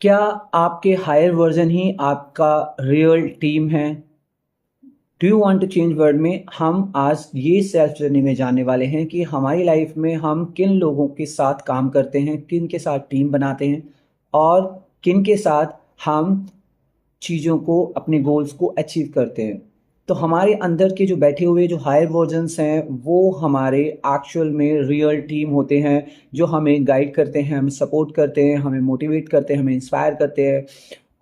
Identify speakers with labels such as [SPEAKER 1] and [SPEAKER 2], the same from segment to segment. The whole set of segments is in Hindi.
[SPEAKER 1] क्या आपके हायर वर्जन ही आपका रियल टीम है? Do you want to change world में हम आज ये सेल्फ जर्नी में जानने वाले हैं कि हमारी लाइफ में हम किन लोगों के साथ काम करते हैं, किन के साथ टीम बनाते हैं और किन के साथ हम चीज़ों को, अपने गोल्स को अचीव करते हैं। तो हमारे अंदर के जो बैठे हुए जो हायर वर्जन्स हैं, वो हमारे एक्चुअल में रियल टीम होते हैं, जो हमें गाइड करते हैं, हमें सपोर्ट करते हैं, हमें मोटिवेट करते हैं, हमें इंस्पायर करते हैं।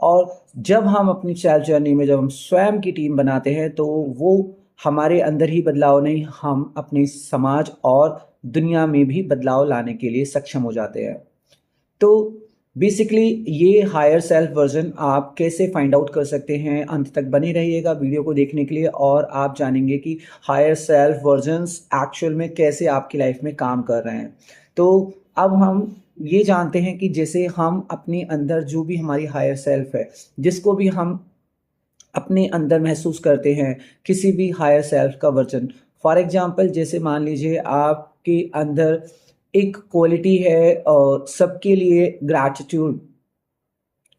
[SPEAKER 1] और जब हम अपनी सेल्फ जर्नी में जब हम स्वयं की टीम बनाते हैं, तो वो हमारे अंदर ही बदलाव नहीं, हम अपने समाज और दुनिया में भी बदलाव लाने के लिए सक्षम हो जाते हैं। तो बेसिकली ये हायर सेल्फ वर्जन आप कैसे फाइंड आउट कर सकते हैं, अंत तक बने रहिएगा वीडियो को देखने के लिए और आप जानेंगे कि हायर सेल्फ वर्जन्स एक्चुअल में कैसे आपकी लाइफ में काम कर रहे हैं। तो अब हम ये जानते हैं कि जैसे हम अपने अंदर जो भी हमारी हायर सेल्फ है, जिसको भी हम अपने अंदर महसूस करते हैं, किसी भी हायर सेल्फ का वर्जन, फॉर एग्जांपल जैसे मान लीजिए आपके अंदर एक क्वालिटी है सबके लिए ग्रैटिट्यूड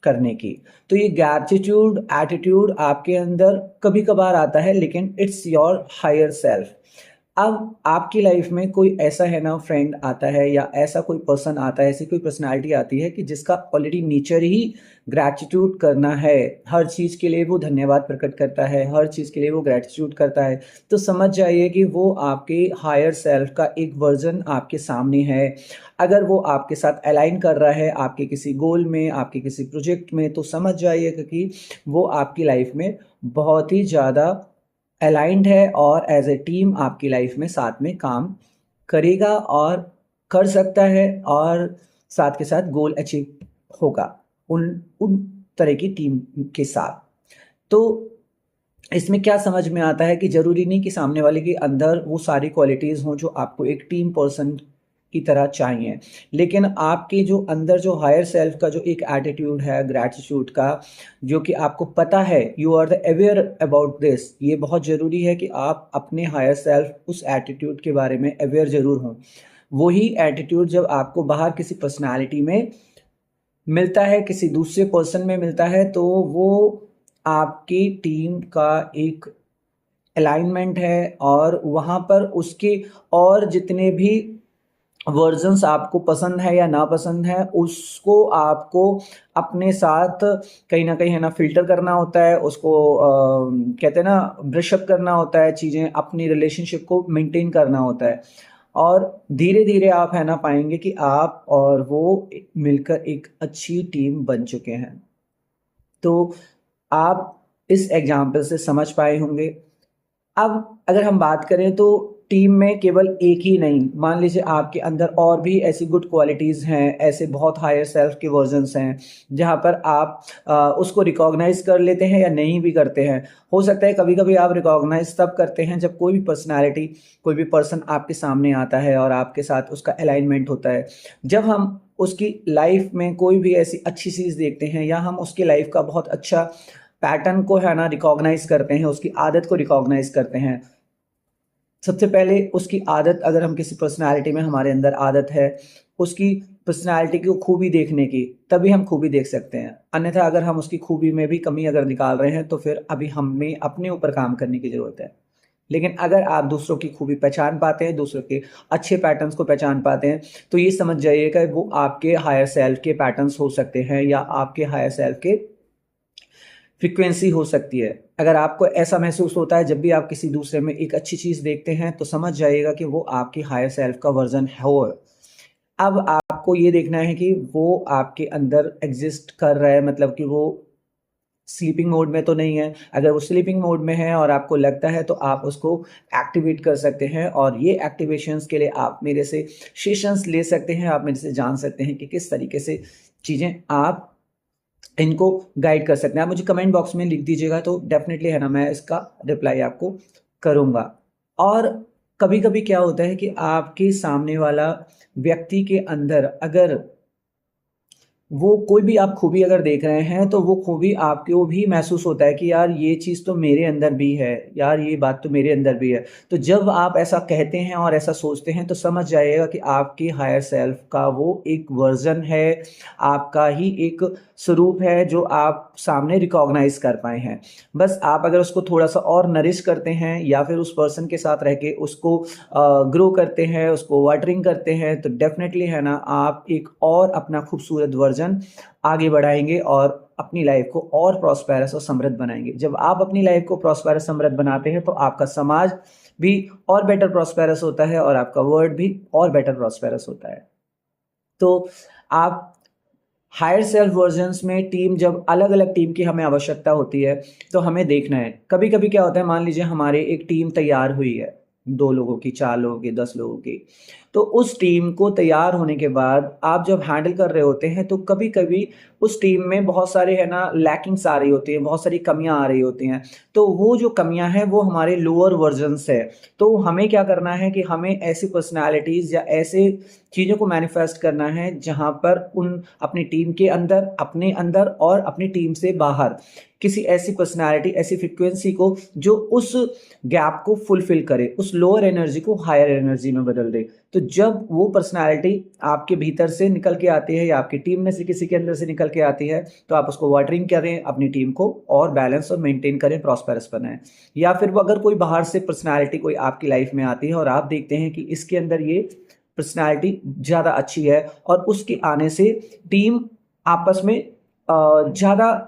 [SPEAKER 1] करने की। तो ये ग्रैटिट्यूड एटीट्यूड आपके अंदर कभी कभार आता है, लेकिन इट्स योर हायर सेल्फ। अब आपकी लाइफ में कोई ऐसा है ना फ्रेंड आता है या ऐसा कोई पर्सन आता है, ऐसी कोई पर्सनालिटी आती है कि जिसका ऑलरेडी नेचर ही ग्रैटिट्यूड करना है, हर चीज़ के लिए वो धन्यवाद प्रकट करता है, हर चीज़ के लिए वो ग्रैटिट्यूड करता है। तो समझ जाइए कि वो आपके हायर सेल्फ का एक वर्जन आपके सामने है। अगर वो आपके साथ अलाइन कर रहा है आपके किसी गोल में, आपके किसी प्रोजेक्ट में, तो समझ जाइएगा कि वो आपकी लाइफ में बहुत ही ज़्यादा अलाइंड है और एज ए टीम आपकी लाइफ में साथ में काम करेगा और कर सकता है, और साथ के साथ गोल अचीव होगा उन उन तरह की टीम के साथ। तो इसमें क्या समझ में आता है कि ज़रूरी नहीं कि सामने वाले के अंदर वो सारी क्वालिटीज़ हों जो आपको एक टीम पर्सन की तरह चाहिए, लेकिन आपके जो अंदर जो हायर सेल्फ का जो एक एटीट्यूड है ग्रैटिट्यूड का, जो कि आपको पता है, you are the aware about this. ये बहुत ज़रूरी है कि आप अपने हायर सेल्फ उस एटीट्यूड के बारे में अवेयर ज़रूर हों। वही एटीट्यूड जब आपको बाहर किसी पर्सनालिटी में मिलता है, किसी दूसरे पर्सन में मिलता है, तो वो आपकी टीम का एक अलाइनमेंट है और वहाँ पर उसके और जितने भी वर्जन्स आपको पसंद है या नापसंद है, उसको आपको अपने साथ कहीं न कहीं है ना फ़िल्टर करना होता है, उसको कहते हैं ना ब्रश अप करना होता है, चीज़ें अपनी रिलेशनशिप को मेंटेन करना होता है। और धीरे-धीरे आप है ना पाएँगे कि आप और वो मिलकर एक अच्छी टीम बन चुके हैं। तो आप इस एग्ज़ाम्पल से समझ पाए होंगे। अब अगर हम बात करें तो टीम में केवल एक ही नहीं, मान लीजिए आपके अंदर और भी ऐसी गुड क्वालिटीज़ हैं, ऐसे बहुत हायर सेल्फ के वर्जन्स हैं, जहाँ पर आप उसको रिकॉग्नाइज़ कर लेते हैं या नहीं भी करते हैं। हो सकता है कभी-कभी आप रिकॉग्नाइज़ तब करते हैं जब कोई भी पर्सनैलिटी, कोई भी पर्सन आपके सामने आता है और आपके साथ उसका अलाइनमेंट होता है। जब हम उसकी लाइफ में कोई भी ऐसी अच्छी चीज़ देखते हैं या हम उसकी लाइफ का बहुत अच्छा पैटर्न को है ना रिकॉग्नाइज़ करते हैं, उसकी आदत को रिकॉग्नाइज़ करते हैं। सबसे पहले उसकी आदत, अगर हम किसी पर्सनैलिटी में हमारे अंदर आदत है, उसकी पर्सनैलिटी की खूबी देखने की, तभी हम खूबी देख सकते हैं। अन्यथा अगर हम उसकी खूबी में भी कमी अगर निकाल रहे हैं, तो फिर अभी हमें अपने ऊपर काम करने की ज़रूरत है। लेकिन अगर आप दूसरों की खूबी पहचान पाते हैं, दूसरों के अच्छे पैटर्न्स को पहचान पाते हैं, तो ये समझ जाइएगा वो आपके हायर सेल्फ के पैटर्न्स हो सकते हैं या आपके हायर सेल्फ के फ्रीक्वेंसी हो सकती है। अगर आपको ऐसा महसूस होता है जब भी आप किसी दूसरे में एक अच्छी चीज़ देखते हैं, तो समझ जाइएगा कि वो आपकी हायर सेल्फ का वर्ज़न हो। अब आपको ये देखना है कि वो आपके अंदर एग्ज़िस्ट कर रहा है, मतलब कि वो स्लीपिंग मोड में तो नहीं है। अगर वो स्लीपिंग मोड में है और आपको लगता है, तो आप उसको एक्टिवेट कर सकते हैं और ये एक्टिवेशंस के लिए आप मेरे से सेशंस ले सकते हैं, आप मेरे से जान सकते हैं कि किस तरीके से चीज़ें आप इनको गाइड कर सकते हैं। आप मुझे कमेंट बॉक्स में लिख दीजिएगा, तो डेफ़िनेटली है ना मैं इसका रिप्लाई आपको करूँगा। और कभी-कभी क्या होता है कि आपके सामने वाला व्यक्ति के अंदर अगर वो कोई भी आप खूबी अगर देख रहे हैं तो वो खूबी आपको भी महसूस होता है कि यार ये चीज़ तो मेरे अंदर भी है, यार ये बात तो मेरे अंदर भी है। तो जब आप ऐसा कहते हैं और ऐसा सोचते हैं तो समझ जाइएगा कि आपकी हायर सेल्फ का वो एक वर्ज़न है, आपका ही एक स्वरूप है जो आप सामने रिकॉग्नाइज़ कर पाए हैं। बस आप अगर उसको थोड़ा-सा और नरिश करते हैं या फिर उस पर्सन के साथ रह के उसको ग्रो करते हैं, उसको वाटरिंग करते हैं, तो डेफ़िनेटली है ना आप एक और अपना खूबसूरत वर्ज़न आगे बढ़ाएँगे और अपनी लाइफ़ को और प्रॉस्पेरस और समृद्ध बनाएँगे। जब आप अपनी लाइफ़ को प्रॉस्पेरस समृद्ध बनाते हैं तो आपका समाज भी और बेटर प्रॉस्पेरस होता है और आपका वर्ल्ड भी और बेटर प्रॉस्पेरस होता है। तो आप हायर सेल्फ वर्जन्स में टीम जब अलग-अलग टीम की हमें आवश्यकता होती है, तो हमें देखना है। कभी-कभी क्या होता है मान लीजिए हमारे एक टीम तैयार हुई है, 2 लोगों की, 4 लोगों की, 10 लोगों की। तो उस टीम को तैयार होने के बाद आप जब हैंडल कर रहे होते हैं, तो कभी-कभी उस टीम में बहुत सारे है ना लैकिंग्स आ रही होती हैं, बहुत सारी कमियाँ आ रही होती हैं। तो वो जो कमियाँ हैं वो हमारे लोअर वर्जन्स है। तो हमें क्या करना है कि हमें ऐसी पर्सनैलिटीज़ या ऐसे चीज़ों को मैनिफेस्ट करना है जहाँ पर उन अपनी टीम के अंदर, अपने अंदर और अपनी टीम से बाहर किसी ऐसी पर्सनैलिटी, ऐसी फ्रीक्वेंसी को जो उस गैप को फुलफ़िल करे, उस लोअर एनर्जी को हायर एनर्जी में बदल दे। तो जब वो पर्सनैलिटी आपके भीतर से निकल के आती है या आपकी टीम में से किसी के अंदर से निकल के आती है, तो आप उसको वाटरिंग करें, अपनी टीम को और बैलेंस और मेंटेन करें, प्रॉस्पेरस बनाएँ। या फिर वो अगर कोई बाहर से पर्सनैलिटी कोई आपकी लाइफ़ में आती है और आप देखते हैं कि इसके अंदर ये पर्सनैलिटी ज़्यादा अच्छी है और उसके आने से टीम आपस में ज़्यादा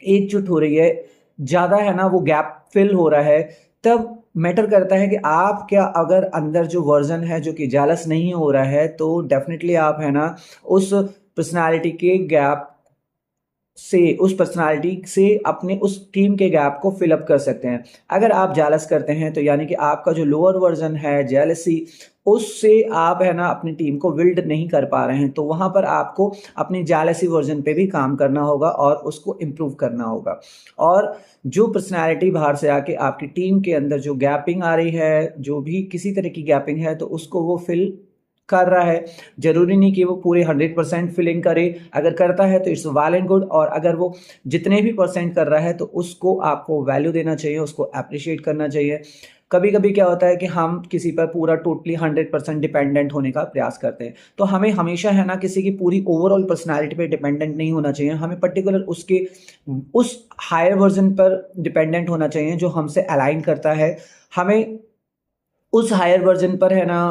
[SPEAKER 1] एकजुट हो रही है, ज़्यादा है ना वो गैप फ़िल हो रहा है, तब मैटर करता है कि आप क्या अगर अंदर जो वर्ज़न है जो कि जेलस नहीं हो रहा है, तो डेफ़िनिटली आप है ना उस पर्सनैलिटी के गैप से उस पर्सनैलिटी से अपने उस टीम के गैप को फ़िल अप कर सकते हैं। अगर आप जेलस करते हैं तो यानी कि आपका जो लोअर वर्ज़न है जेलसी उससे आप है ना अपनी टीम को बिल्ड नहीं कर पा रहे हैं। तो वहाँ पर आपको अपनी जेलसी वर्ज़न पे भी काम करना होगा और उसको इम्प्रूव करना होगा। और जो पर्सनैलिटी बाहर से आके आपकी टीम के अंदर जो गैपिंग आ रही है, जो भी किसी तरह की गैपिंग है तो उसको वो फ़िल कर रहा है। ज़रूरी नहीं कि वो पूरे 100% फिलिंग करे, अगर करता है तो इट्स वेल एंड गुड और अगर वो जितने भी परसेंट कर रहा है तो उसको आपको वैल्यू देना चाहिए, उसको एप्रिशिएट करना चाहिए। कभी-कभी क्या होता है कि हम किसी पर पूरा टोटली 100% डिपेंडेंट होने का प्रयास करते हैं। तो हमें हमेशा है ना किसी की पूरी ओवरऑल पर्सनैलिटी पे डिपेंडेंट नहीं होना चाहिए। हमें पर्टिकुलर उसके उस हायर वर्ज़न पर डिपेंडेंट होना चाहिए जो हमसे अलाइन करता है। हमें उस हायर वर्ज़न पर है ना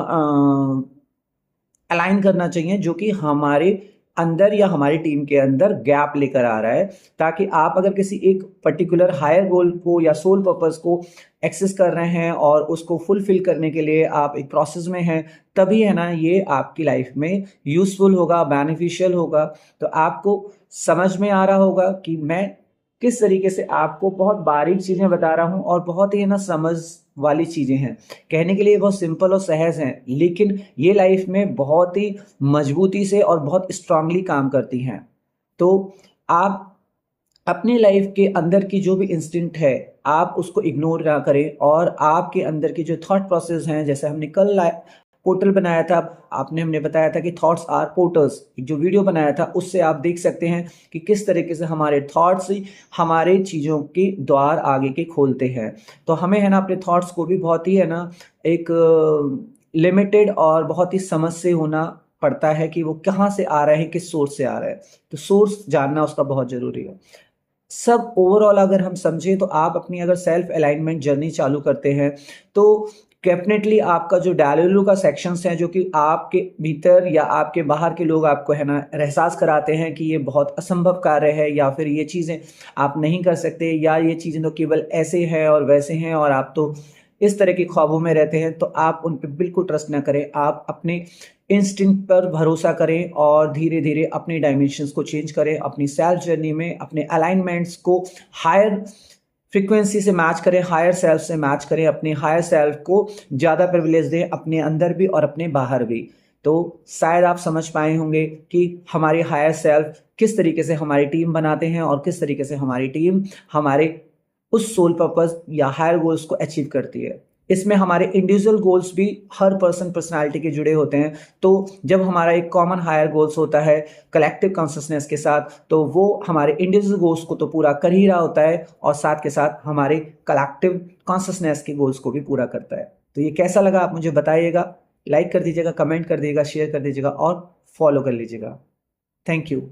[SPEAKER 1] अलाइन करना चाहिए जो कि हमारे अंदर या हमारी टीम के अंदर गैप लेकर आ रहा है, ताकि आप अगर किसी एक पर्टिकुलर हायर गोल को या सोल पर्पस को एक्सेस कर रहे हैं और उसको फुलफिल करने के लिए आप एक प्रोसेस में हैं, तभी है ना ये आपकी लाइफ में यूज़फुल होगा, बेनिफिशियल होगा। तो आपको समझ में आ रहा होगा कि मैं किस तरीके से आपको बहुत बारीक चीज़ें बता रहा हूँ और बहुत ही ना समझ वाली चीज़ें हैं। कहने के लिए बहुत सिंपल और सहज हैं, लेकिन ये लाइफ में बहुत ही मजबूती से और बहुत स्ट्रांगली काम करती हैं। तो आप अपनी लाइफ के अंदर की जो भी इंस्टिंक्ट है, आप उसको इग्नोर ना करें और आपके अंदर की जो थॉट प्रोसेस हैं, जैसे हमने कल पोर्टल बनाया था, आपने हमने बताया था कि थॉट्स आर पोर्टल्स, एक जो वीडियो बनाया था उससे आप देख सकते हैं कि किस तरीके से हमारे थॉट्स ही हमारे चीज़ों के द्वार आगे के खोलते हैं। तो हमें है ना अपने थॉट्स को भी बहुत ही है ना एक लिमिटेड और बहुत ही समझ से होना पड़ता है कि वो कहाँ से आ रहे हैं, किस सोर्स से आ रहा है। तो सोर्स जानना उसका बहुत ज़रूरी है। सब ओवरऑल अगर हम समझें तो आप अपनी अगर सेल्फ अलाइनमेंट जर्नी चालू करते हैं तो डेफिनेटली आपका जो डायलोलू का सेक्शंस हैं जो कि आपके भीतर या आपके बाहर के लोग आपको है ना एहसास कराते हैं कि ये बहुत असंभव कार्य है या फिर ये चीज़ें आप नहीं कर सकते या ये चीज़ें तो केवल ऐसे हैं और वैसे हैं और आप तो इस तरह के ख्वाबों में रहते हैं, तो आप उन पे बिल्कुल ट्रस्ट ना करें। आप अपने इंस्टिंक्ट पर भरोसा करें और धीरे-धीरे अपने डायमेंशंस को चेंज करें, अपनी सेल्फ जर्नी में अपने अलाइनमेंट्स को हायर फ्रीक्वेंसी से मैच करें, हायर सेल्फ से मैच करें, अपने हायर सेल्फ को ज़्यादा प्रिविलेज दें, अपने अंदर भी और अपने बाहर भी। तो शायद आप समझ पाए होंगे कि हमारे हायर सेल्फ किस तरीके से हमारी टीम बनाते हैं और किस तरीके से हमारी टीम हमारे उस सोल पर्पस या हायर गोल्स को अचीव करती है। इसमें हमारे इंडिविजुअल गोल्स भी हर पर्सनालिटी के जुड़े होते हैं। तो जब हमारा एक कॉमन हायर गोल्स होता है कलेक्टिव कॉन्शसनेस के साथ, तो वो हमारे इंडिविजुअल गोल्स को तो पूरा कर ही रहा होता है और साथ के साथ हमारे कलेक्टिव कॉन्शसनेस के गोल्स को भी पूरा करता है। तो ये कैसा लगा आप मुझे बताइएगा, लाइक कर दीजिएगा, कमेंट कर दीजिएगा, शेयर कर दीजिएगा और फॉलो कर लीजिएगा। Thank you.